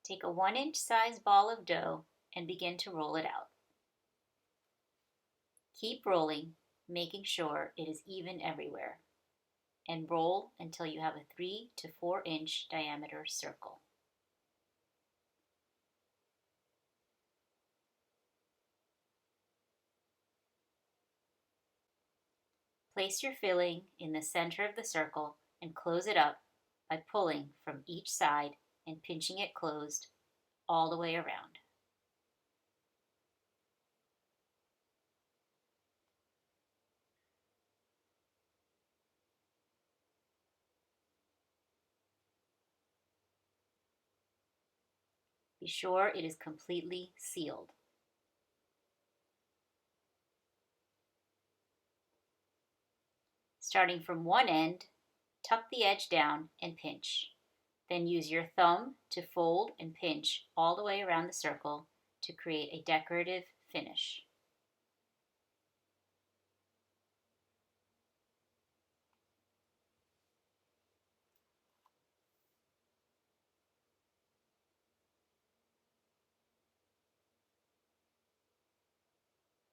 Take a 1-inch size ball of dough and begin to roll it out. Keep rolling, making sure it is even everywhere, and roll until you have a 3 to 4 inch diameter circle. Place your filling in the center of the circle and close it up by pulling from each side and pinching it closed all the way around. Be sure it is completely sealed. Starting from one end, tuck the edge down and pinch. Then use your thumb to fold and pinch all the way around the circle to create a decorative finish.